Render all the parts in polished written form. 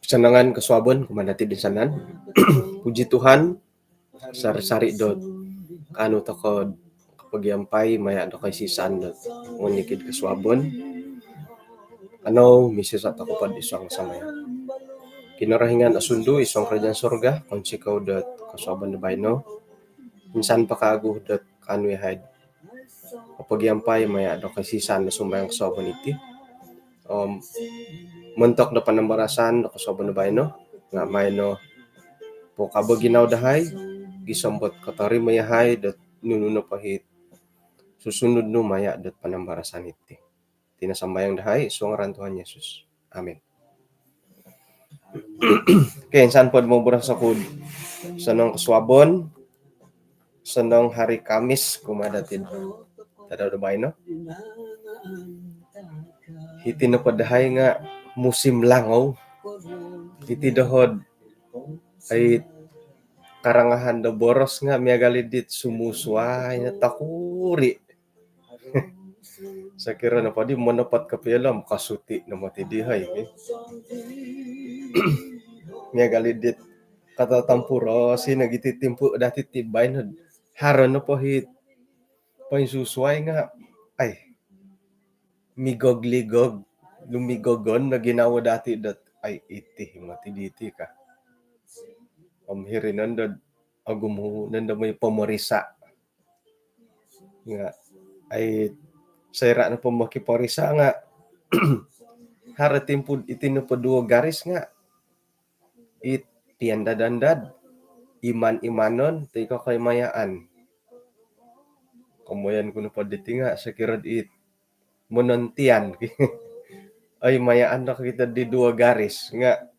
Senangan kesuabon kumanati din sanan. Puji Tuhan sari-sari dot kanu toko kapagiampay maya do kay sisan dot ngunyikid kesuabon. Ano misisa tako pad isang samaya. Kinarahingan asundu isang kerajaan surga konsikaw dot kesuabon na bayno. Minsan pa kaaguh dot kanu yahayd. Kapagiampay maya do kay sisan na sumbayang kesuabon iti. Mentok na panambarasan do kesuabon na bayno. Nga mayno po kabaginaw dahay gisambot katari mayahay dot nununo pahit susunod no maya dot panambarasan iti. Tinasambayang dahay iso ngaran Tuhan Yesus. Amen. Okay, saan po mo burang sakod? Sanong kesuabon, sanong hari Kamis kumadatid. Tadaw da bayno? Hiti na padahay nga musim langaw. Hiti dahod ay karangahan da boros nga miagalidit sumusway na takuri. Sa kira na pa di manapat kapialam kasuti na matidihay. Miagalidit katatampuro sinagititimpo dati tibay na haron na po hit pansusway nga ay migog-ligog lumigogon na ginawa dati dat ay iti matiditi ka. Hirinan dad agumunan da may pamarisa nga ay sayra na po makiparisa nga haratin po itinupaduwa garis nga it tiandadandad iman-imanon tayo ka kay mayaan kamuyan ko na po diti nga sa kirad it monontian ay mayaan na kita di dua garis nga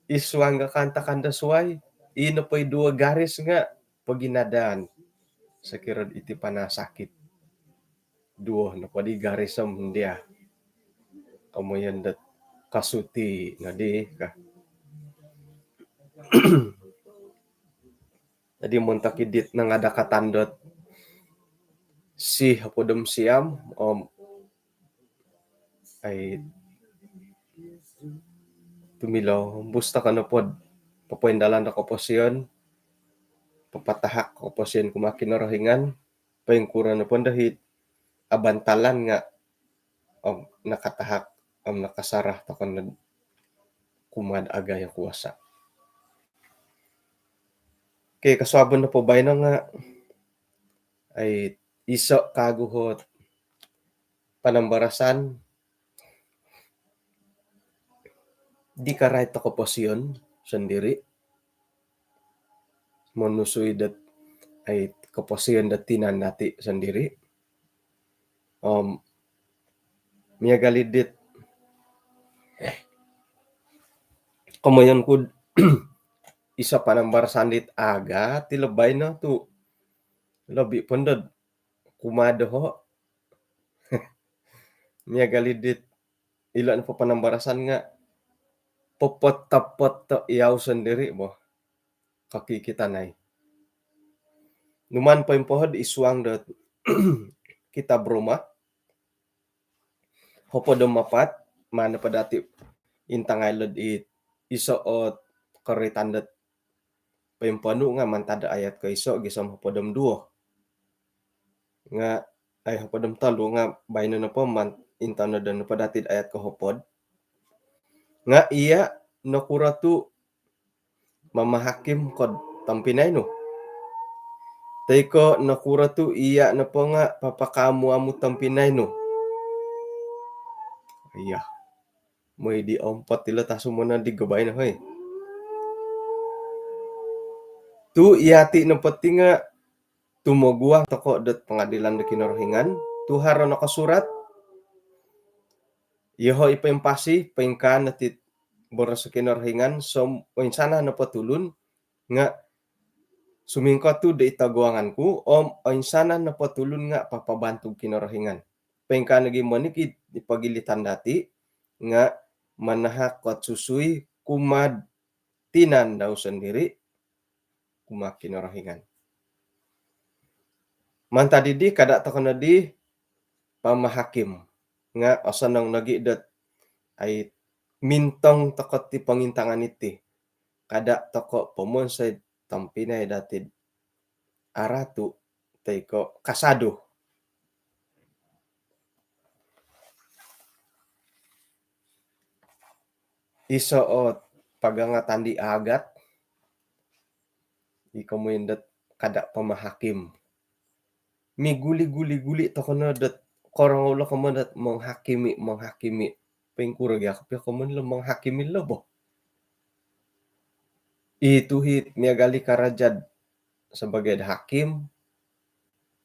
iswang nga kanta-kanta suway ino pa'y dua garis nga paginadaan sa kirad iti panasakit duo na padi garisam dia kamuyan dat kasuti na di ka tadi montakidit na nga dakatandot si hapodom siam ay tumilaw busta ka na pod papuendalan na koposyon papatahak koposyon kumakinarahingan payengkuran na pod dahit abantalan nga nakatahak nakasarah takon kumad agay ang kuwasa. Okay, kasabon na po ba na nga ay iso kaguhot panambarasan di ka right ako posyon sandiri monusuy dat ay kaposyon dat tinan nati sandiri miagalidit kumayon ko isa panambarasan dit aga tilabay na tu labi pandad kumado ho miagalidit ilan po panambarasan nga popot-tapot iyaw sandiri mo kakikitanay numan pa yung pohod iswang dat kita broma hopodom mapat mana pa dati intangaylod it isoot karitandat payempanu nga mantada ayat ko iso gisam hopodom duo nga ay hopodom talo nga bayno na po man intano dan pa dati ayat ko hopod nga iya nakuratu mamahakim kod tampinay no tayko nakuratu iya na po nga papakamu amu tampinay no iya may di ompat tila taso mo na di gabay na hoy tu iyati na pati nga tumugwa toko dat pengadilan da kinarahingan tu haro nakasurat iho ipempasi pengkan natit boros sa kinarahingan so insana na patulun nga sumingko tu da itaguanganku insana na patulun nga papabantog kinarahingan pengkan nagi manikid ipagilitan dati nga manahak at susuy kumad tinan daw sendiri kumakinarahingan. Man tadi di kada takon na di pamahakim nga osanang nagidet ay mintong tokot ti pangintangan iti kada toko pomonsed tampinay datid aratu taiko kasado. Isuot pagangatan di agat ikomendet kada pamahakim. Miguli-guli-guli tokono det korong ulo komendet menghakimi pengkurag yakap ya komen lo menghakimi lo boh. Itu hit miagali karajad sebagai hakim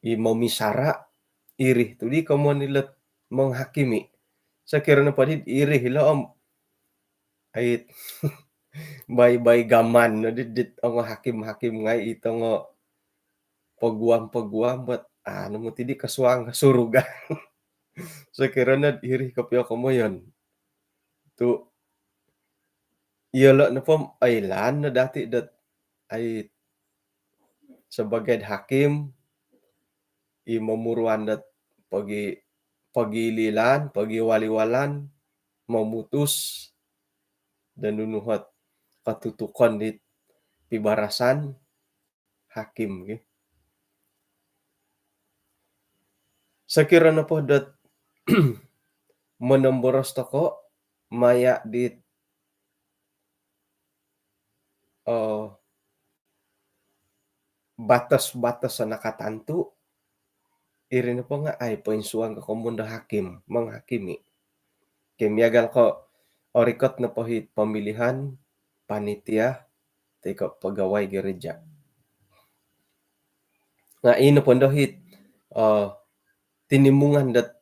memisara irih tudi komo nilet menghakimi. Sekiranya padit irih lo om ait bay gaman no dit ang hakim-hakim ngai ito ngo peguam-peguam buat anu mo tidi kasuang suruga. Sekiranya irih kapio komo yon. Tu iya lo na pom ailan na dati dat ay sebagai hakim memuruan dat pagililan, pagiwali-walan, memutus dan nunuhat katutukan di pibarasan hakim ge. Sekiranya po dat menemboros toko maya di batas-batas sa nakatantu irin po nga ay poinsuang ka komunda hakim menghakimi. Kemiagal ko orikot na pohit pemilihan panitia tiko pegawai gereja. Nga ino pondohit tinimungan dat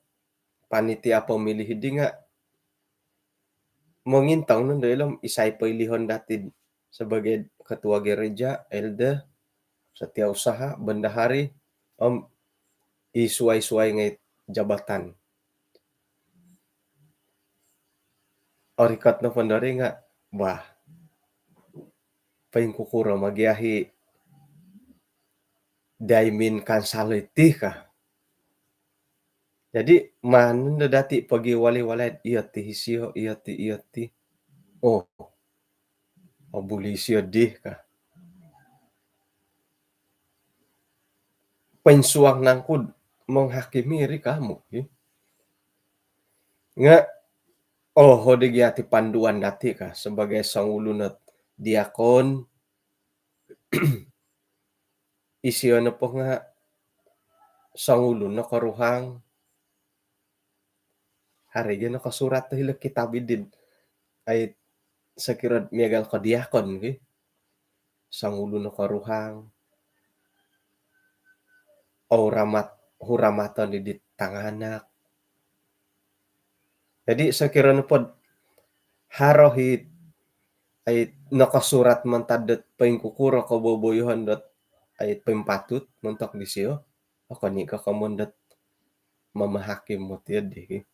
panitia pemilih di nga mengintang nun dalam isay pilihon datid sebagai ketua gereja, elder, setiausaha, bendahari, isuai-suai ngai jabatan. Orikat na pondori nga, bah, paing kukuro magiahi daimin kansaliti ka. Jadi man na dati pagi wali-walay iya ti hisio, iya ti. Oh, abulisio di ka. Pensuang nangkud menghakimi ri kamu. Nga, hodegi panduan dati ka sebagai sang ulunat diakon isio na po nga sang ulun na karuhang hari gyan nakasurat na hila kitabidin ay sakirad miagal ka diakon sang ulun na karuhang o huramatan di tanganak. Jadi sekiranya pod harohit ay nakasurat man tadet paingkukuro ko boboyohan dot ay pempatut mentok di siyo. Ako ni ka kamondat mamahakim mo tiyadi.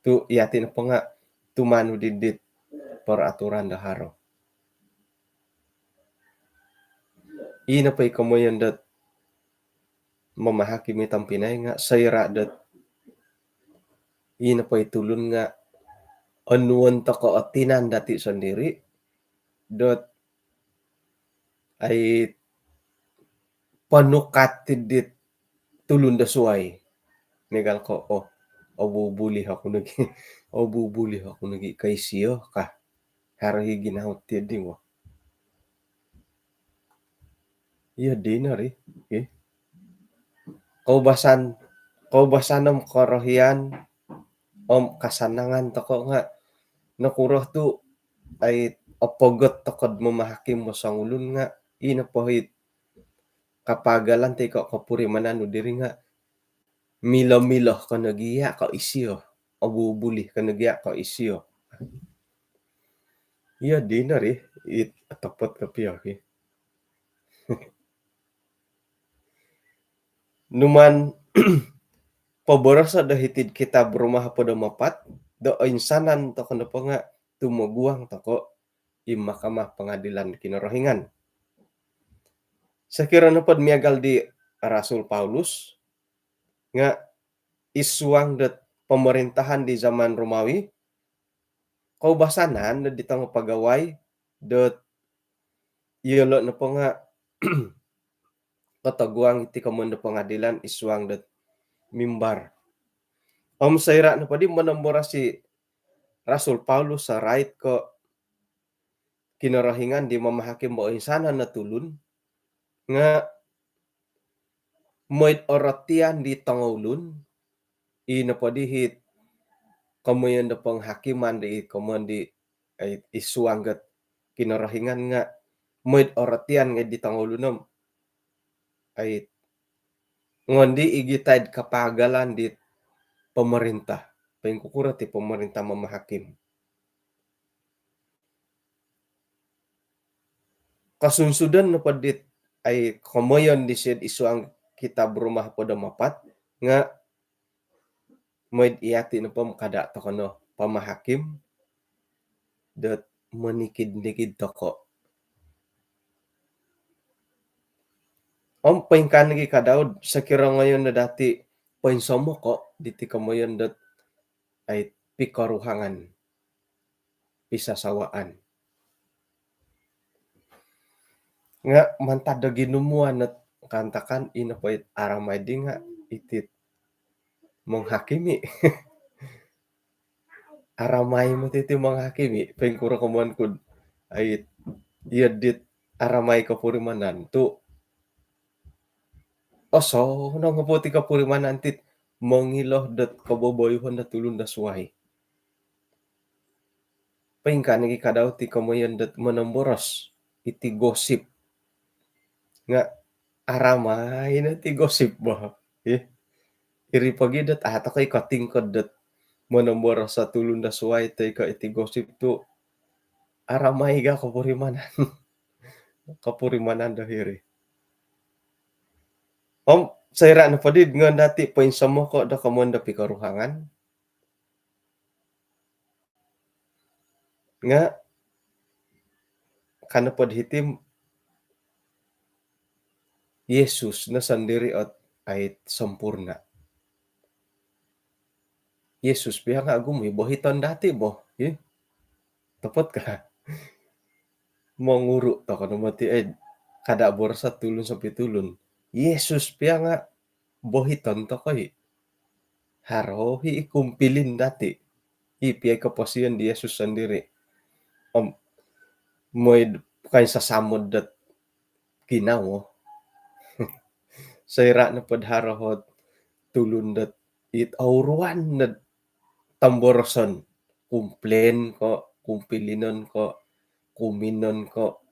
Tu yatin po nga tumanu didit peraturan daharo. Ina pa ikamoyan dat mamahakimi tampinay nga sayra dat ina pa itulun nga anuan toko atinan dati sendiri dot ay panukat tidit tulun da suay. Negal ko bubuli ako nagi kay siyo ka. Harahi ginahot tiyadi mo. Iya dinari. Okay. Kaubasanam korohian kasanangan toko nga nakuroh tu ay opogot tokod mamahakim mo sang ulun nga ina pohit kapagalan ti ko kapuri manano diri nga milo ka nagiya ka isyo o bubuli ka nagiya ka isyo. Iya dinari atapot ka piyaki. Numan paboros da hitid kita berumah pada mapat do insanan to kana pa nga tumuguang toko i Mahkamah Pengadilan Kinorohingan. Sekiranya pod miagal di Rasul Paulus nga isuang det pemerintahan di zaman Romawi, kaubasanan da di tangga pagawai det ieu na po nga kataguang iti kamun da pengadilan isuang det mimbar. Saira na padi manambora si Rasul Paulus sa right ko kinarahingan di mamahakim mo insana na tulun nga mo'y oratian di tangulun ina padihit kamuyan da panghakiman di kamuyan di ay isuanggat kinarahingan nga mo'y oratian nga di tangulunom ay ngondi igitad kapagalan di pemerintah pengkukura ti pemerintah mamahakim. Kasunsudan na padit ay kamuyan di siyad isuang kitab rumah pada mapat nga mo'y iyati na pam kada to kono pamahakim dat manikid-nikid toko. Paingkan lagi kadaud sakira ngayon na dati painsomo ko diti kamuyan dat ay pikaruhangan pisasawaan. Nga mantad da ginumuan at kantakan ina pait aramay di nga itit menghakimi. Aramay mo titi menghakimi pengkura kamuan kud ay iadit aramay kapurimanan tu oso no nga po ti kapurimanan tit mangiloh dat kaboboyhon da tulun da suway. Paingkan lagi kadaw ti kamuyan dat manamboros iti gosip nga aramay na ti gosip ba. Iri pagidat ata kay katingkod dat manamboros sa tulun da suway tay ka iti gosip tu aramay ga kapurimanan. Kapurimanan dahiri. Saira na padid nga dati painsamo ko da kamuan da pikaruhangan nga kana pod hitim Yesus na sandiri at ay sampurna. Yesus biya nga agumi bohiton dati bo. Tapot ka. Manguru to kano mati kada borsa tulun sa pitulun. Yesus biya nga bohiton to koy. Haro kumpilin dati. Ipiyay kapasiyan di Yesus sandiri. Mo'y kayo sasamod dat kinaw. Saira na padharahot tulun dat auruan na tamboroson. Kumplen ko, kumpilinon ko, kuminon ko,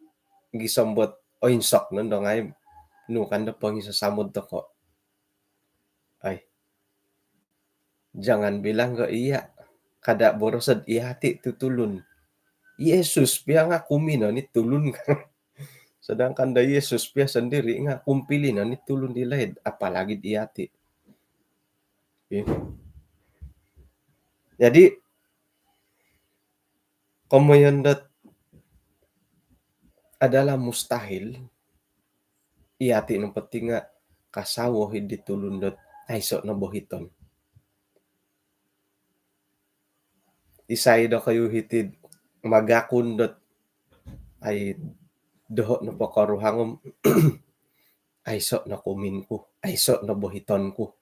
gisambot oinsak nun da ngay nukan da pang isasamod to ko. Ay, jangan bilang ko iya. Kada borosad ihati tutulun. Yesus piya nga kuminon ni tulun ka. Sedangkan da Yesus piya sendiri nga kumpilinan ni tulun di laid apalagi ihati. Jadi kamuyan dat adalah mustahil ihati ng penting nga kasawo hindi tulun dat ay so na bohiton. Isay da kayo hitid magakundot ay doho na pakaruhangom ay so na kumin ko, ay so na bohiton ko.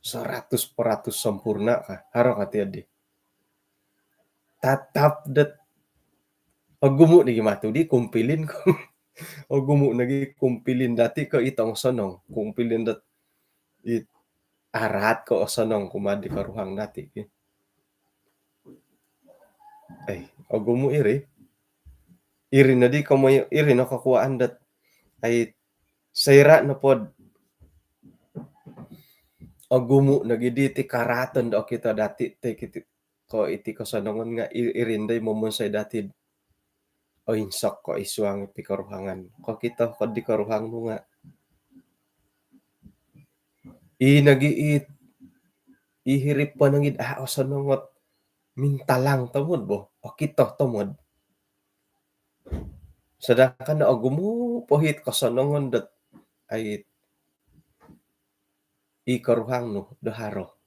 100% sempurna ka, haro ka tiyadi. Tatap dat paggumo ni gimato di kumpilin ko. O gumo nagi kumpilin dati ka itong sonong, kumpilin dat it arat ko o sonong kumadi karuhang dati. Ay, o gumo iri. Iri na di kamoy iri na kakuaan dat ay sayra na pod o gumo nagiditi karaton do kita dati te kiti ko iti kasanongon nga irinday momonsay dati o insak ko isuang iti karuhangan ko kita ko di karuhang mo nga nagiit ihirip pa nangid o sanongot mintalang tamod bo o kita tamod sedangkan na gumo pohit kasanongon dat ay ikaruhang no daharo.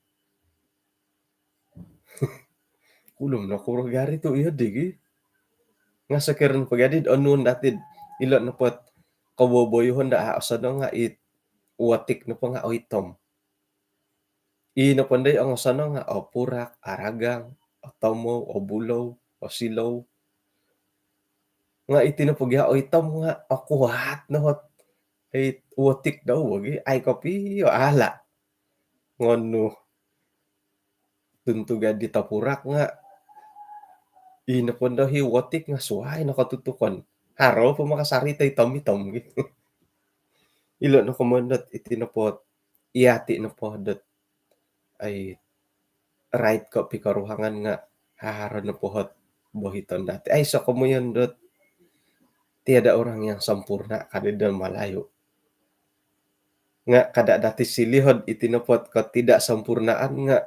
Kulum na gari tu iya digi, nga sakirin pagadi anun datid ilo na pot kaboboyhon da asano nga uwatik na po nga o itom. Inapanday ang asano nga o purak, aragang, o tomo, o bulaw, o silaw. Nga itinapagya o itom nga akuhat na hot ay uwatik daw wagi ay kapi o ala. Ngano tuntugan di tapurak nga inapon daw hi watik nga suway nakatutukan. Haro pa makasarita itom-itom. Ilo na kumandot itinapot iyati na podot ay right ko pikaruhangan nga haharo na pohot bohiton dati. Ay sa kamuyandot tiada orang yang sempurna kadida malayo. Nga kada dati silihod itinapot ketidaksempurnaan nga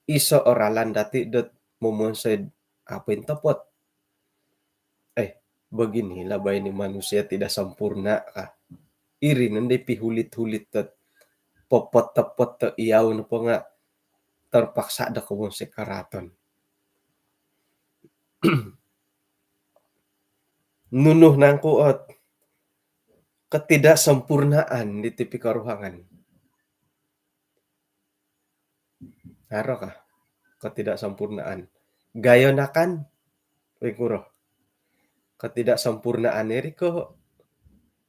iso oralan dati dot mumonsed apa yung tapot. Eh, beginilah bay ni manusia tidak sempurna ka. Iri nanday pihulit-hulit at popot-tapot ta iyaw na po nga terpaksa da kumong karaton. Nunuh nang kuot ketidaksempurnaan di tipi karuhangan. Haro ka ketidaksempurnaan. Gayo na kan kuro. Ketidaksempurnaan iri ko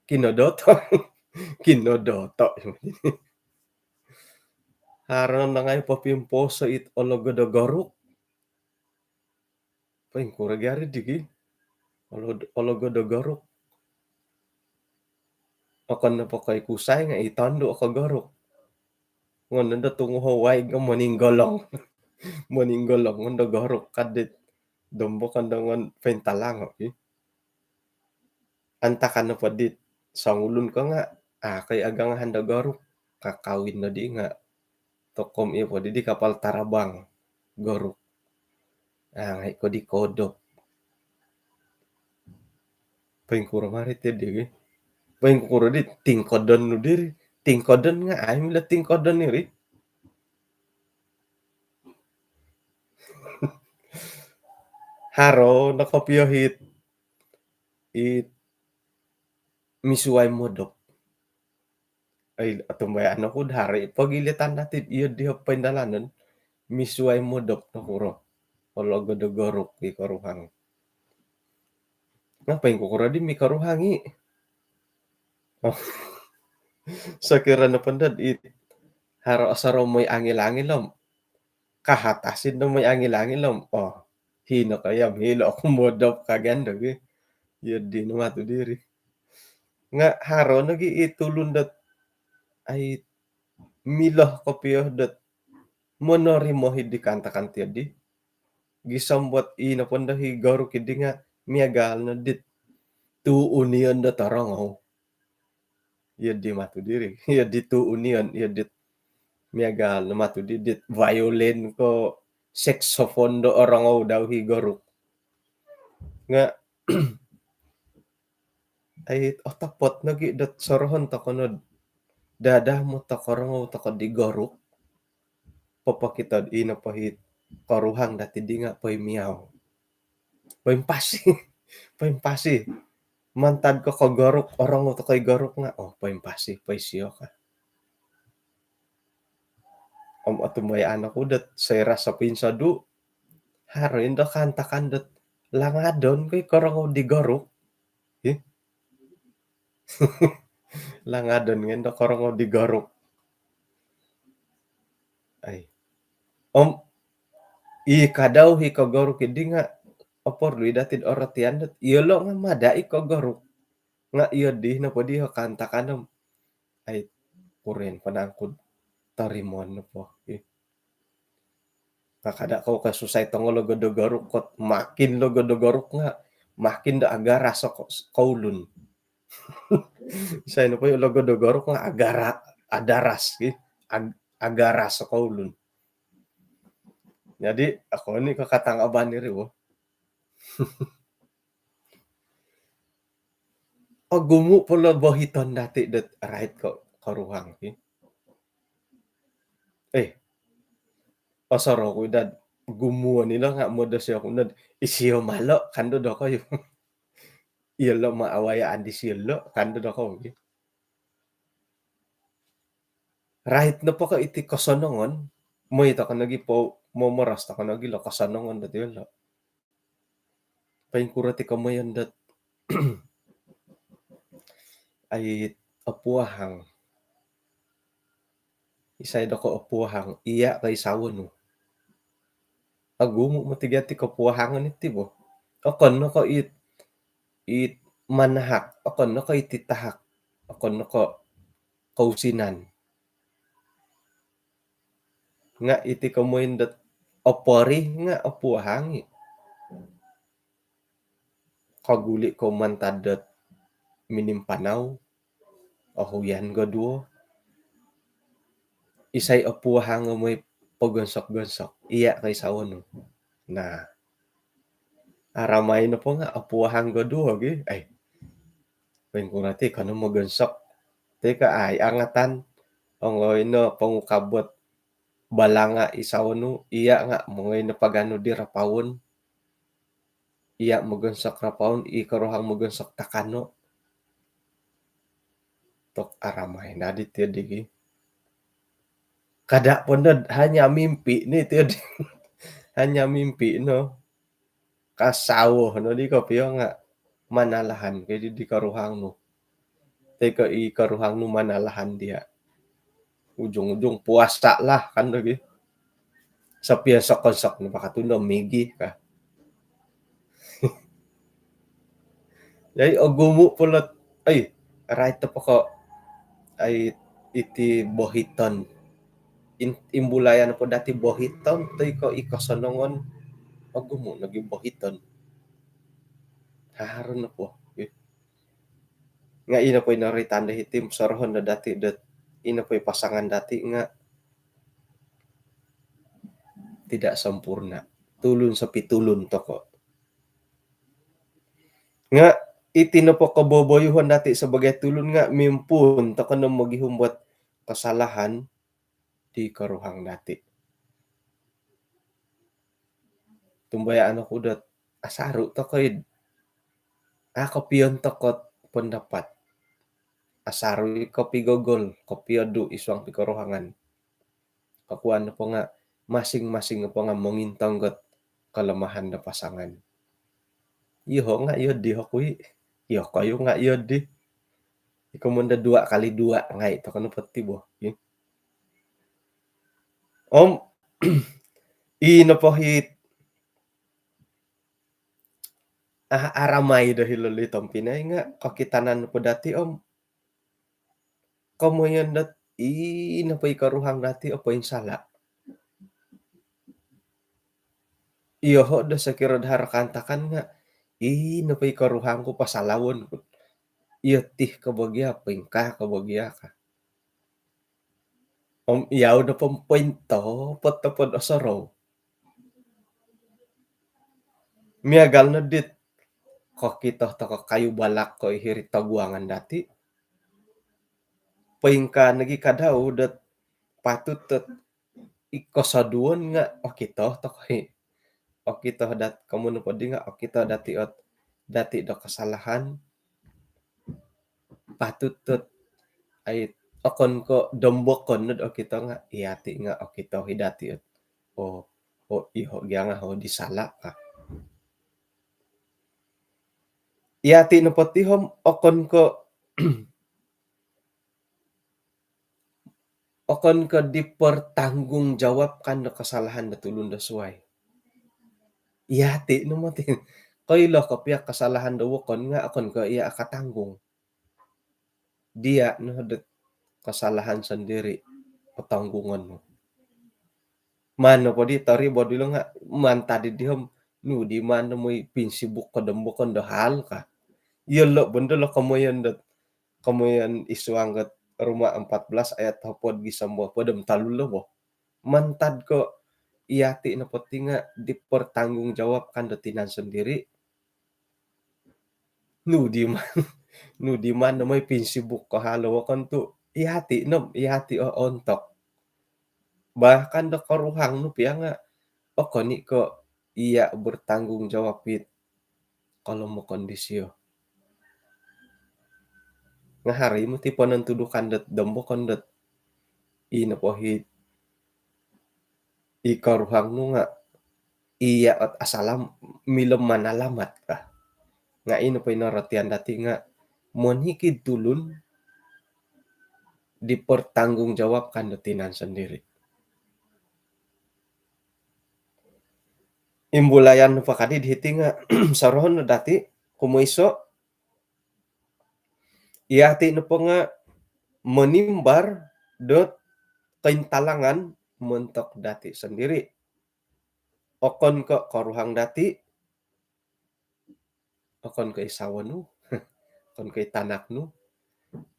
kinodoto. Kinodoto. Haron na ngay papimposo it ologodogoruk. Paing kuragari digi. Ologodogoruk. Akan na pa kay kusay nga itando ako gorok. Ngon nanda tungo haway nga maninggolong. Maninggolong nanda gorok kadit. Dombo kandangan pentalang. Okay? Antakan na pa dit. Sangulun ka nga. Kay agang handa gorok. Kakawin na di nga. Tokom iya po. Di kapal tarabang. Gorok. Ngay ko di kodok. Paing kurang marit ya di. Paing kurang di tingkodon no diri. Tingkodon nga. Ay mila tingkodon niri. Haro nakapiyahit misuway modok. Ay atumbay ano ko hari pagilitan natin iyo di pendalanan misuway modok na kuro. Olo godogorok di karuhang. Ngapain ko kuro di mi karuhangi. Oh. Sakira na pandad haro asaro mo'y angil-angil lom. Kahatasin na mo'y angil-angil lom. Oh. Hino kayam hilo ako modok kaganda. Iyo di namatu diri. Nga haro nagi itulundat ay milah kopyo dat monori mo hidi kantakan di gisambot inaponda hi garu kidi nga miagal na dit tu union da tarangaw ya di matu diri ya di tu union ya dit miagal na matu di dit violin ko saxophone do orangaw daw hi garu nga ay otapot nagi dat sorohon takonod dadah mo takorangaw takodigaruk papakitad ina pahit karuhang dati di nga pay miyaw. Paimpasi. Paimpasi. Mantad ko kagorok orang mo to kay gorok nga. Oh, paimpasi. Paisiyo ka. Atumay anak ko dat sera sa pinsadu. Harin da kantakan dat langadon kay karang di gorok. Eh? Langadon nga da karang di gorok. Ay. Kadaw hi kagorok hindi nga opor lui datin oratian dat iyolo nga madai kagorok nga iyo di na po di kanta kanam ay kuren panangkod tarimon na po kakada ko kasusay tong logodogorok kot makin logodogorok nga makin da agara sa kaulun say no po yung logodogorok nga agara adaras agara sa kaulun jadi ako ni kakatangaban ni Riwo. Gumu pala bohiton dati dat right ko karuhang. Pasaro ko dad Gumawa nila nga moda siya isiyo malo kando dako yu iyelo maawayaan di siyelo kando dako rahit na paka iti kasonongon, moy ita kanagi momoras ta kanagila kasonongon dati yelo. Paingkura ti kamayan dat ay apuahang, isay dako apuahang iya kay sawen no. Agumo mo ti gati kapuahangan iti bo. Okon no ko it manahak, okon no ko ititahak, okon no ko kausinan. Nga iti kamoyin dat opori nga apuahangi. Kaguli ko mantad dat minimpanaw, ahuyan gaduo. Isay apuahang nga mo'y pagonsok-gonsok, iya kay sawen no. Na aramay na po nga apuahang gaduo ay paingkura ti kano magonsok. Ti kaay angatan ongoy no pangukabot bala nga isawen no iya nga mongay na pagano di rapawon. Iya magonsok rapawon ikaruhang magonsok takano. Tok aramay na di tiyadi kada pondod hanya mimpi ni tiyadi hanya mimpi no. Kasawo no di kapiyo nga manalahan kay di karuhang no. Tay ka ikaruhang no manalahan diha. Ujung-ujung puasa lah kan lagi. Sapian sok-sok na pakatuno migi ka. Ay agumo pulot ay right to pa ko ay iti bohiton. Imbulayan po dati bohiton tay ko ikasonongon agumo naging bohiton. Haron na po. Nga ina po inaritanda hitim sorohon na dati dat ina po pasangan dati nga tidak sempurna. Tulon sa pitulon to ko. Nga iti na po kaboboyuhan dati sebagai tulon nga mimpun to ka na magihumbat kasalahan di karuhang dati. Tumbayaan ako dat asaro to koy kapiyon to kot pendapat. Asaro kopi gogol, kopiyado iswang pikaruhangan. Kakuan na po nga masing-masing na po nga mongintanggot kalamahan na pasangan. Iho nga iyo di hokuy. Iyo kayo nga iyo di. Ikaw munda 2x2 nga ito kano pati bo. Ino po hit aramay dahil itong Pinay nga kakitanan po dati kamoyan dat ino po ikaruhang dati o po yung sala. Iyo ho da sa kirod harakantakan nga ino po ikaruhang ko pasalawon ko. Iyo tih kabagya pingka kabagya ka. Iyaw na pong kwento patapod asaraw. Miyagal na dit kakita to kayo balak ko ihirit taguangan dati. Pingka nagikadaw dat patut tet ikasaduan nga okito to kay okito dat kamuno po di nga okito dati do kasalahan patut tet ay okon ko dombokon no okito nga iyati nga okito hidati o iho gya nga ho disala ka. Iyati no pati hom okon ko dipertanggung jawab kan no kasalahan na tulon da suway. Iyati no mati kaylo kapya kasalahan daw kon nga akon ko iya akatanggung. Dia no dat kasalahan sendiri patanggungan mo. Mano po di tori bodi lo nga man tadi dihom no di mano mo'y pinsibuk kadambokon da hal ka. Yelo bendo lo kamoyan iswanggat Roma 14 ayat hapod gisambo podem talulo bo. Mantad ko iyati na pati nga dipertanggung jawab kan datinan sendiri. No di man na may pinsibuk ka halawa kan to ihati o ontok. Bahkan da karuhang no piya nga koni ko iya bertanggung jawab it kalau mo kondisio. Nga hari mo ti panentudo kandet dambo kandet inapohit ikaruhang no nga iya at asalam milem manalamat ka. Nga ino pa inaratian dati nga monhikid tulun dipertanggungjawabkan detinan sendiri. Imbulayan pa kadi dihiti nga sarohon na dati kumuiso iati no po nga menimbar dot kaintalangan mentok dati sendiri. Okon ko karuhang dati, okon ko isawa no, okon ko tanak no.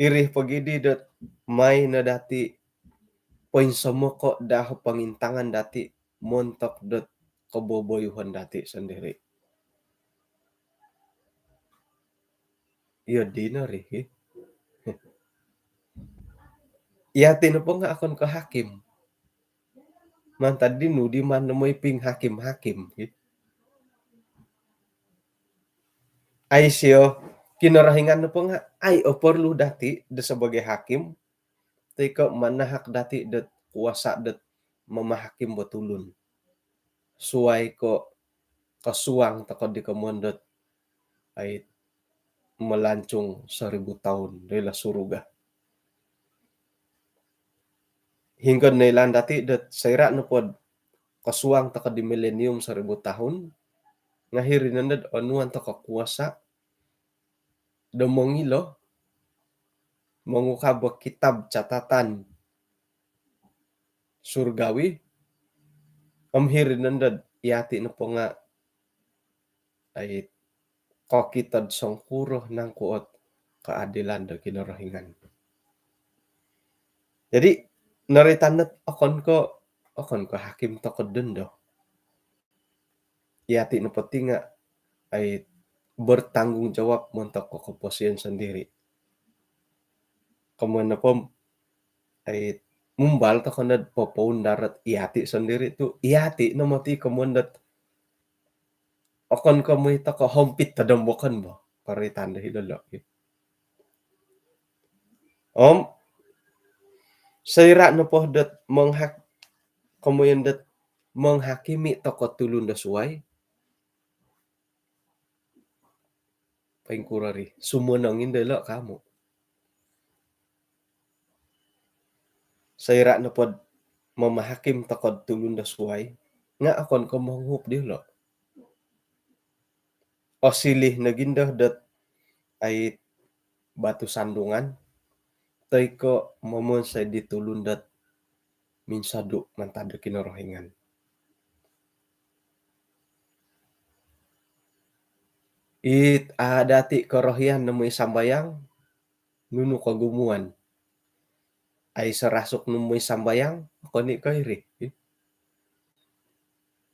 Irih pagidi dot may na dati poinsomo ko daho pangintangan dati montok dot kaboboyuhan dati sendiri. Iya di na ri. Iya tino po nga akon ka hakim. Man tadi nu di man moy ping hakim-hakim. Ay siyo kinarahingan na po nga ay o perlu dati de sebagai hakim teko manahak dati det kuasa det memahakim betulun. Suai ko kasuang tako di kemondot ay melancung 1000 tahun rela suruga. Hingga nailan dati det saira no pod kasuang tako di milenium 1000 tahun ngahirin nandad anuan tako kuasa domongilo mengukabak kitab catatan surgawi amhirin nandad iati na po nga ay kokitad songkuroh ng kuot keadilan da kinarahingan. Jadi naritanat akon ko hakim takod dun do. Iati na pati nga ay bertanggung jawab montok ko keposian sendiri. Kemudian po ay mumbal to kanad popaun darat iati sendiri tu iati na mati kemudian akon ko mo ito ko hompit tadambokan mo. Paritan da hidalo. Saira na po dat kemudian dat menghakimi toko tulun da suway. Paing kurari. Sumunangin dala kamo. Saira na po memahakim toko tulun da suway. Nga akon ko manghup dilo. O silih nagindah dat ay batu sandungan. Tay ko momon say ditulun dat minsadu mantada kinorohingan. Dati korohian na may sambayang nunu kagumuan. Ay sarasok no may sambayang ako ni kairi.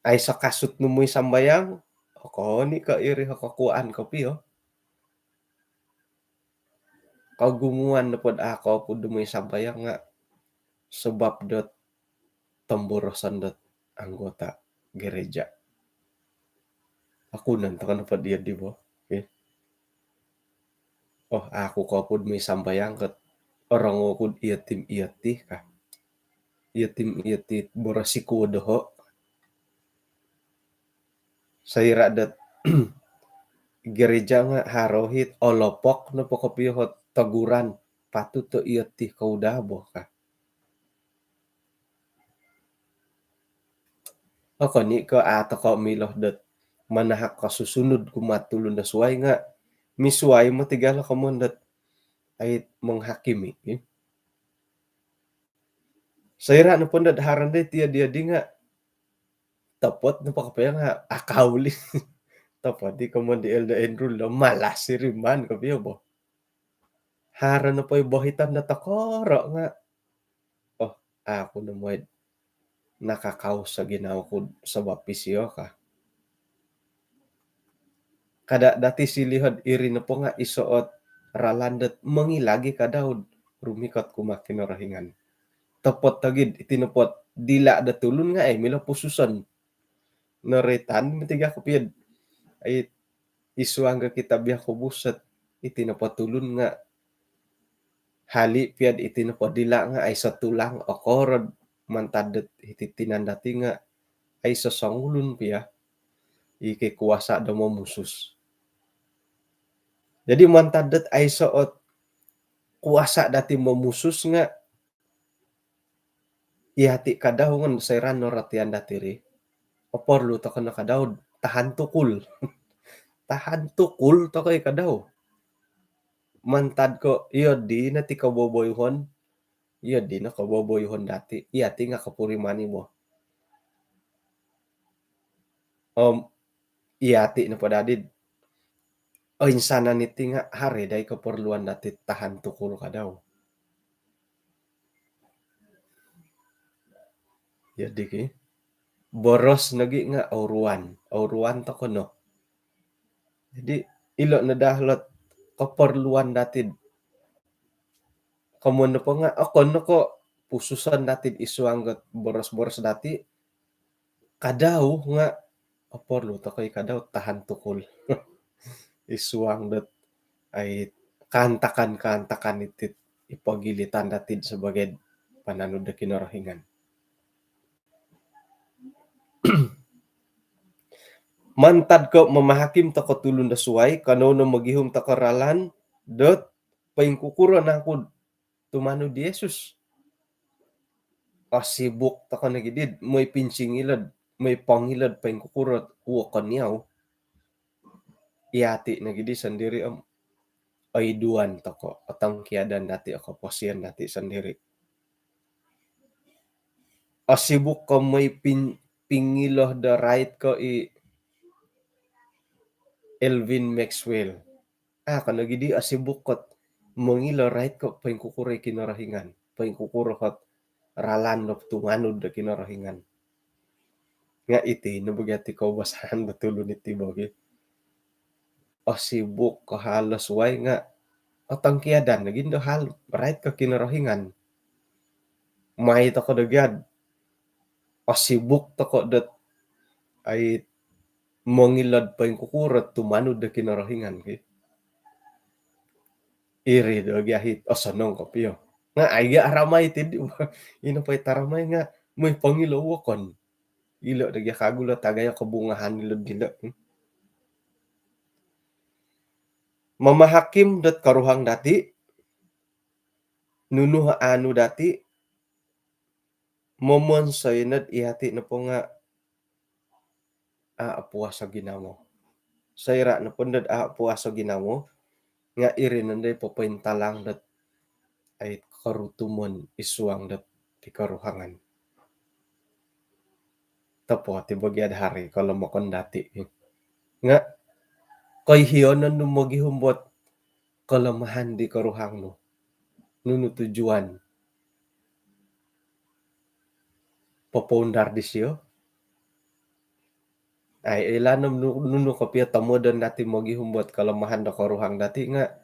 Ay sa kasut no may sambayang ako ni kairi hakakuan ko piyo. Kagumuan na pod ako pod may sambayang nga sebab dot temborosan dot anggota gereja. Aku nanti kan dapat dia di bawah. Okay. Oh, aku kau pun may sambayang ket orang ko iatim iati kah. Iatim iati borasiku doho. Saira dat gereja nga harohit olopok no pokopihot teguran patut to iati kau dabo kah. Ako ni ko ato ko miloh dat manahak kasusunod kumatulun da suway nga misuway mo tigala kamondat ay menghakimi. Saira na po haran day dia di nga tapot na pakapaya nga akawli. Tapot di kamon di Elda Andrew la malas si Riman kapiyo bo. Haran na po bohitan na takoro nga. Oh, ako na mo nakakaw sa ginawa ko sa bapisyo ka. Kada dati silihod iri na po nga isuot ralandet mangilagi kadaud rumikot kumakin rahingan. Tapot tagid itinupot dila da tulun nga mila pususan Noritan mitiga kopiead ay isuangga kita biya ko buset, iti napatulon nga hali piad iti napadila nga ay sa tulang okorod mantadet iti tinandati nga ay sasangulon piya iti kuasa da mamusus. Jadi mantadet ay saot kuasa dati mamusus nga ihati kadaw ngan sayran no ratian dati ri. Oporlo to kana kadaw tahan tukul. Tahan tukul to kay kadaw. Mantad ko iyo di na ti kaboboyhon, iyo di na kaboboyhon dati. Iyati nga kapurimani mo. Iyati na padadid. O insanan iti nga hari day kaperluan dati tahan tukul kadaw. Jadi ki boros nagi nga auruan. Auruan to kono. Jadi ilo na dahlot kaperluan datid. Kamuno pa nga kono ko pususan datid isuanggot boros-boros dati kadaw nga oporlo to kay kadaw tahan tukul. Isuangdot ay kantakan-kantakan iti ipagilitan datid sebagai pananod da kinarahingan. Mantad ko mamahakim ta katulon da suway kanono maghihom ta karalan dot paingkukuran nakud tumano di Jesus. Sibuk ta kanagidid may pinsingilad, may pangilad paingkukurot uwa kanyaw. Iyati nagidi sandiri ay duan ta ko atangkiadan dati ako pasian dati sandiri. Sibuk ka may pingiloh da right ko Elvin Maxwell. Kanagidi asibuk kot mangilo right ko paingkukuray kinarahingan. Paingkukuro kot ralan no tumanod da kinarahingan. Nga iti nabagati ko basahan da tulon iti bogi. Sibuk ka halos way nga atangkiadan naging do hal right ka kinarahingan. May ta ko dagyad. Sibuk ta ko dat ay mangilad paingkukurot tumanod da kinarahingan ki. Iri do gyahit sanong kopyo. Nga ayga aramay ti di ba? Ino pa'y taramay nga may pangilawakon. Ilo dagya kagulo tagaya kabungahan nilod dilo. Mamahakim dat karuhang dati nunuh anu dati momon saynad ihati na po nga apuas sa ginamo. Sayra na pundad apuas sa ginamo nga irinanday papaintalang dat ay karutumon isuang dat ti karuhangan. Tapo ti bagyad hari kalamakon dati. Nga kay hiyonan no maghihumbot kalamahan di karuhang no. Nuno tujuan. Papaundar di siyo. Ay ilanam nuno kapya tamodan dati maghihumbot kalamahan da karuhang dati nga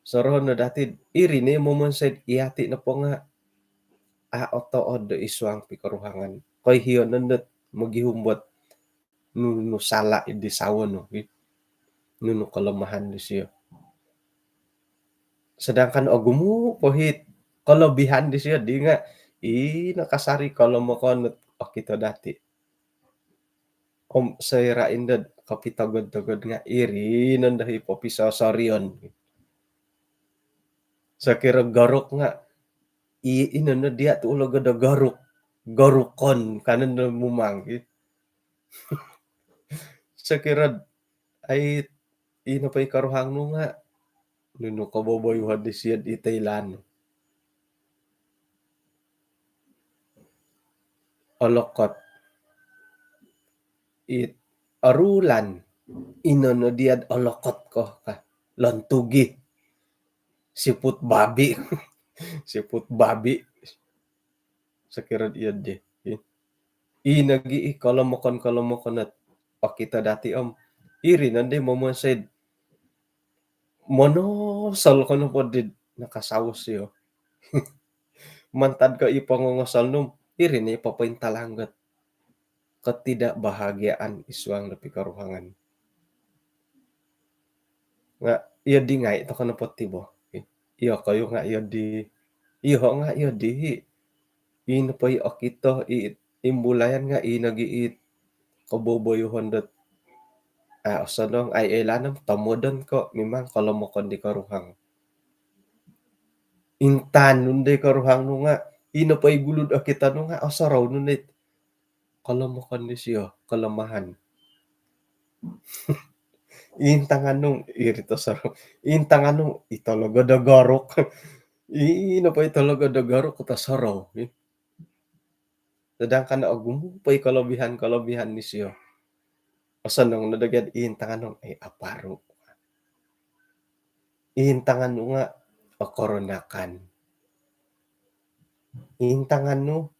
saroon na dati iri ni momonsay iyati na po nga otood da isuang pikaruhangan. Kay hiyonan dat maghihumbot nuno sala idi sawon no. Nuno kalamahan di siyo. Sedangkan gumu pohit kalabihan di siya di nga nakasari kalamakon kita dati. Sayra indad kapitagod-tagod nga iri nandahi papisasarion. Sakira garok nga inano dia tu ulo gada garuk. Garukon kanan na mumang. Sakira ay ino pa'y karuhang no nga nuno kababayuhan di siya di Thailand. Olokot. Arulan. Inono diad olokot ko ka. Lantugi. Siput babi. Siput babi. Sakira iyad di. Inagi kalamakon at pakita dati iri nandi momonsay monosal ko na po did nakasawas siyo. Mantad ka ipangongasal nung iri na ipapaintalanggat. ketidakbahagiaan isuang lebih karuhangan. Nga iya di ngai to kana poti boh. Iyo kayo nga iyo di iho nga iyo di ino pa i okito imbulayan nga inagiit kaboboyohon dat osanong ay elanam tamodon ko memang kalau mo kon di karuhang. Intan nun day karuhang no nga ino pa igulod a kita no nga asaraw nun day kalau mo kondisyo kalamahan. Intangan nung irito saraw intangan nung italaga da garok. Ino pa italaga da garok ta saraw. Sedangkan agumupay kalabihan-kalabihan ni siya. Asanong nadagyan iintangan nung ay aparo. Iintangan no nga akoronakan. Iintangan no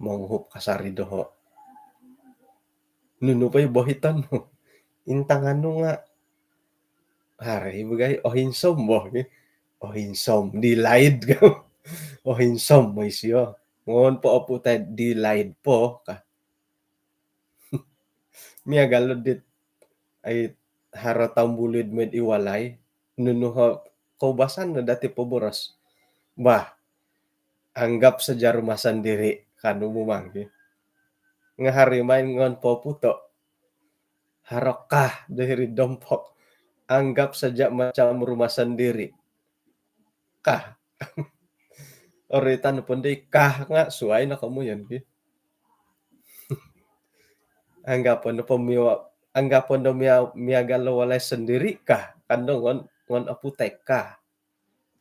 manghup kasari doho. Nuno pa'y bahitan mo. Intangan no nga haray bagay ohinsom mo. Ohinsom dilaid ka. Ohinsom may siya. Ngon po apo tayo dilaid po ka. Miya galod dit ay haratang bulid med iwalay. Nuno ha kaubasan na dati paboras. Bah, anggap saja rumah sendiri kanu mumanggi. Nga harimay ngon po puto. Harokah dari dompok. Anggap saja macam rumah sendiri. Kah. Oritan punday kah nga suay na kamu yan. Anggapan na pamiwa anggapan na miyagal walay sendiri kah. Kando ngon aputek kah.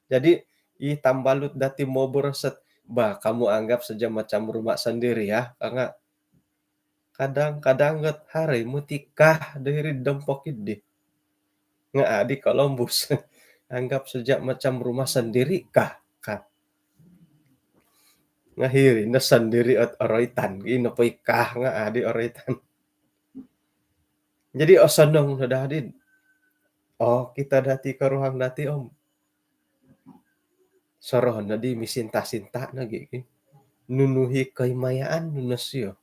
Jadi itambalut dati mo borosat. Bah, kamu anggap saja macam rumah sendiri ya. Karena kadang-kadang hari mutikah dari dompok ini. Nga di Columbus. Anggap saja macam rumah sendiri kah? Kah. Ngahiri na sendiri at oroitan. Ino pa kah nga adi oroitan. Jadi osanong na dadin. Oh, kita dati karuhang dati om. Soroh na di misinta-sinta na gigi. Nunuhi kay mayaan nunasyo.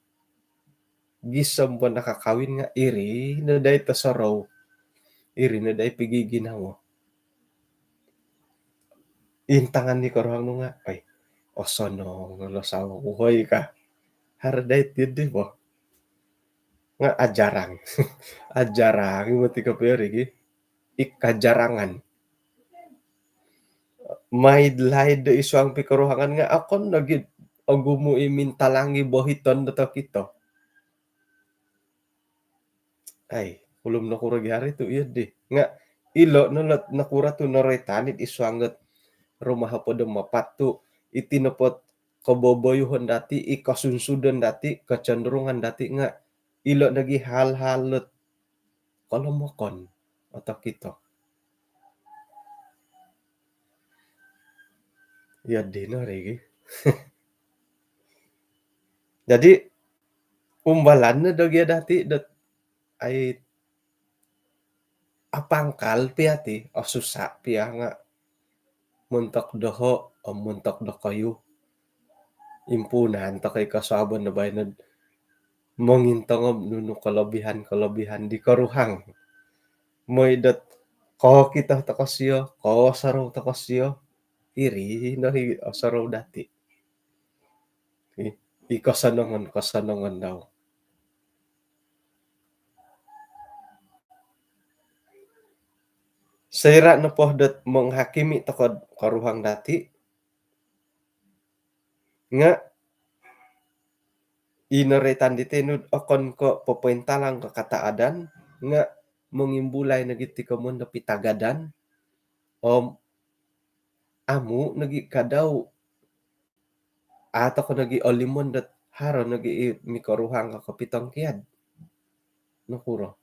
Gisam pa nakakawin nga iri na day tasaraw. Iri na day pigiginaw. Intangan ni karuhang nga. Ay, osanong nalasawa uhoy ka. Haraday tindi mo. Nga ajarang. Ajarang mo ti kapirigi. Ikajarangan. May laid da isuang pikaruhangan nga akon nagid agumo imintalangi bohiton data kito. Ay, ulum na kuragi hari tu iya di. Nga ilo nulat nakura tu naretanit isuanget rumah po mapatu itinopot kaboboyuhon dati ikasunsudan dati kecenderungan dati nga ilo nagi hal-halut kalau mokon otak kito. Ya dino regi. Jadi umbalan na dagi dati dat ay apangkal piati o susa pia nga muntok doho o muntok do kayo impunan to kay kasabon na bayan mongintong nuno kalabihan di karuhang moy dat ko kita takasyo ko saraw takasyo iri no hi saraw dati kasanongan daw. Saira na pohdat menghakimi toko karuhang dati nga inoretan ditenud okon ko popentalang ka kataadan nga mengimbulay nagiti kamon na pitagadan o amu nagi kadaw ato ko nagi olimon dat haro nagi mikaruhang ka kapitong kiad nakuro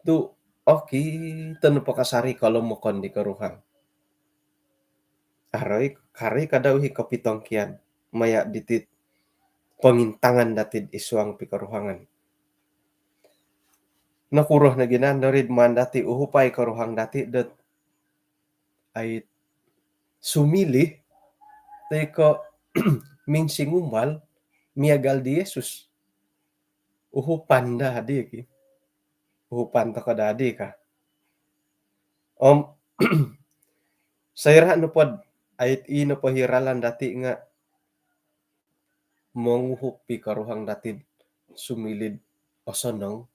tu okay tanu pakasari kalau mo kon di karuhang aroy kari kadaw hi kapitong kiad maya ditit pangintangan datid isuang pikaruhangan. Nakuroh na ginan rid man dati uhupay karuhang dati dat ay sumili tay ko minsingumal miagal di Jesus. uhupan dadi ki, uhupan toko dadi ka. Om saira no pod ait ino pahiralan dati nga manguhup pi karuhang dati sumilid osonong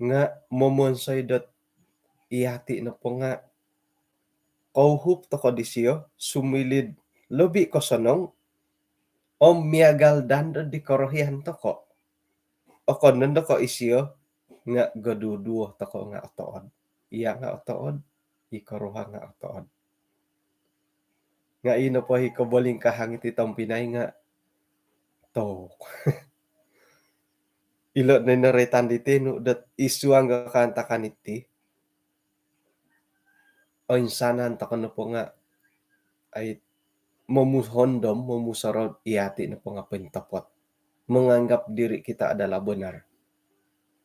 nga momonsay dot iati na po nga kauhup toko disyo sumilid lobi kosonong o miagal dando di korohian toko o konon ko isyo nga gaduduo toko nga otoon iya nga otoon ikaruha nga otoon nga ino po hikaboling kahangit itong Pinay nga to ilo na naretan diti no dat isuang nga kantakan iti o insanan tako na po nga ay mamuhondom mamusarod iati na po nga pentapot menganggap diri kita adalah benar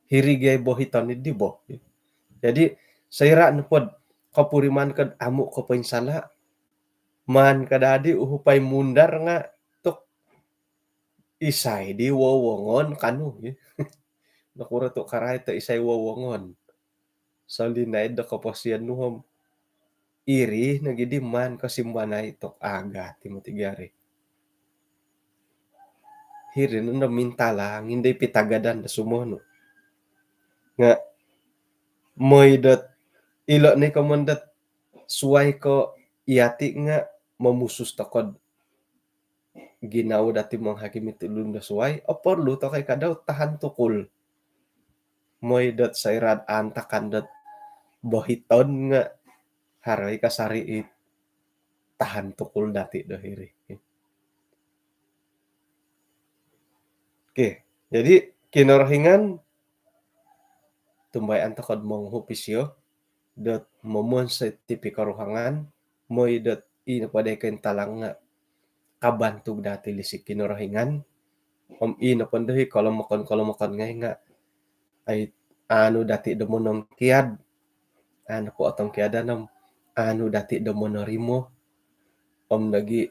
hirigay bohiton ni dibo jadi sayra na pod kapuriman kad amo ko pensala man kadadi uhupay mundar nga tok isay di wowongon kanu nakura to karay ta isay wowongon salinay da kapasian nuhom iri nagidiman kasimbanay tok aga timotigari hirin na mintalang hindi pitagadan da sumono nga moy ilo ni kamundat suway ko iati nga mamusus takod ginaw dati mong hakim itulun da suway o porlo to kay kadaw tahan tukul moy sairad antakan bohiton nga haray kasari tahan tukul dati do hiri. Oke, jadi kinorohingan tumbayan takod mong hupisyo momon sa tipi karuhangan moy ino paday ken talang nga kabantog dati lisik kinorohingan ino pandahi kolomakon ngay nga ay ano dati damonong kiad ano po atong kiadanam ano dati damonorimo nagi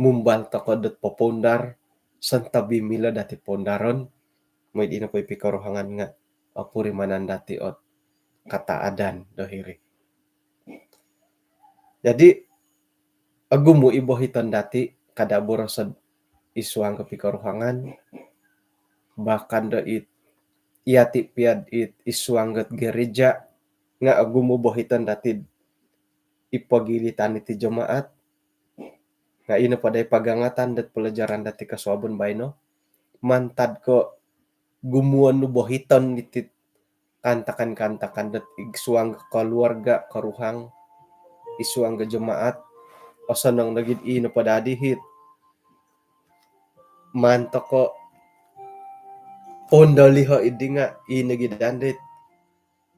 mumbal tako popondar san tabi mila dati pondaron may di na po ipikaruhangan nga purimanan dati ot kataadan dohiri jadi agumo ibohiton dati kadabor sa isuang kapikaruhangan bahkan iati piad isuanggat gereja nga agumo bohiton dati ipagilitan iti jemaat nga ino paday pagangatan pelajaran dati kasuabon bayno mantad ko gumuan no bohiton iti kantakan isuang keluarga karuhang isuang ga jemaat o sanang nagid ino padadi hit manto ko pondoliho idi nga inagidandit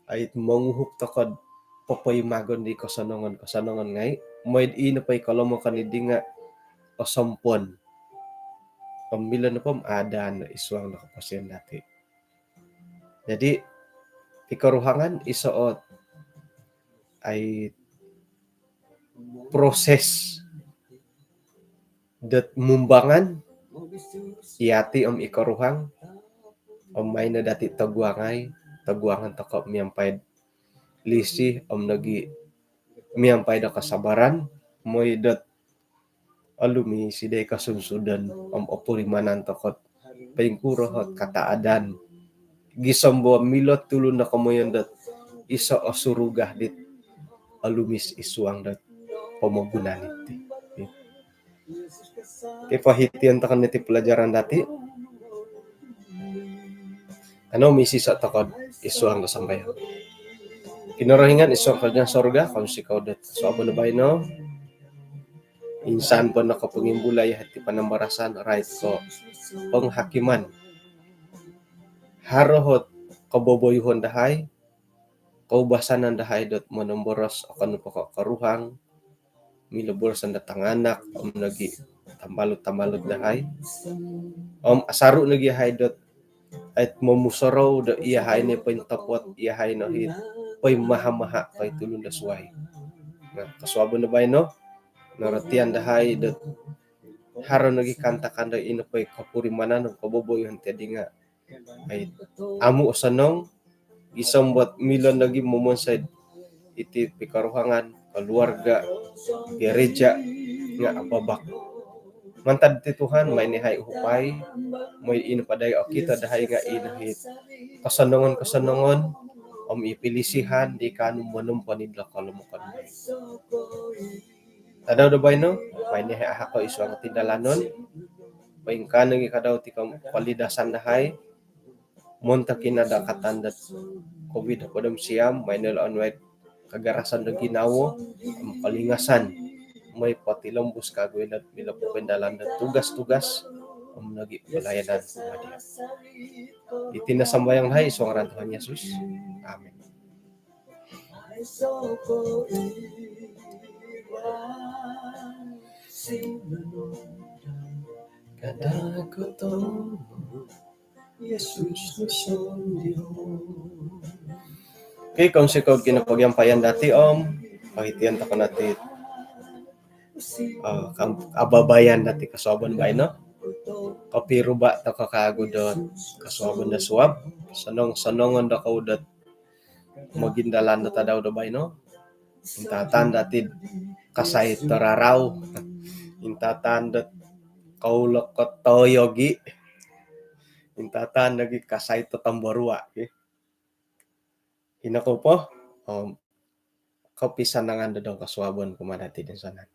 ay manguhup takod papaymagon di kasanongan ngay moyd ino pay kalomokan idi nga o sampon pamila na pam adan isuang nakapasyan dati jadi ikaruhangan isuot ay proses mumbangan iati ikaruhang may na dati taguangan tako miyampay lisi nagi miyampay da kasabaran moy alumi siday kasunsudan opurimanan takot pengkurohot kataadan gisombo milot tulun na kamoyon iso osurugah dit alumis isuang pamagunan iti kipahitian takan niti pelajaran dati ano misisa takod isuang kasambayan kinorohingan isuang kanyang sorga kung sikaw so abo na bayno insan po nakapangimbulay hati panambarasan right ko panghakiman harohot kaboboyhon dahay kaubasanan dahay manomboros akan karuhang miloboros ang datanganak nagi tambalot dahay asaru nagi hay at mamusaraw iyahay ni pentapot iyahay no hit pay mahamaha kay tulun da suway kasuabo na bay no naratian dahay haro nagi kantakan ino pay kapurimanan ng kaboboyhon tedi nga Ay amu sanong gisambat milon lagi momon sa iti pikaruhangan, keluarga, gereja nga ababak. Mantad ti Tuhan may nihay upay, may inapaday o kita dahay nga inahit. Kasanungon ipilisihan di kanum manum panidla kalumukan. Tadaw da bay no? May nihay ahako iso ang tindalanon. May kanang ikadaw ti palidasan dahay. Monta kinada katandat COVID padam siyam, may nilaan may kagarasan na ginawo, ang palingasan, may patilombos kagwilat mila po pendalan na tugas-tugas, ang nagi palayanan kumadi. Itinasambayang lahay, so ang Tuhan Yesus. Amen. Kadakoto Yesus okay, kung si Kod kinapagyampayan dati pahitian ta ko natin ababayan dati kasuaban ba no? Kapiro ba ta kakagudot kasuaban na suwab sanongon da kaudat magindalan na tadaw da ba no? Intatan dati kasay tararaw intatan dat kaulok kotoyogi intatan nagi kasay to tambarua okay? Hinako po kapisan na nga daw kasuaban kumadati din sanan.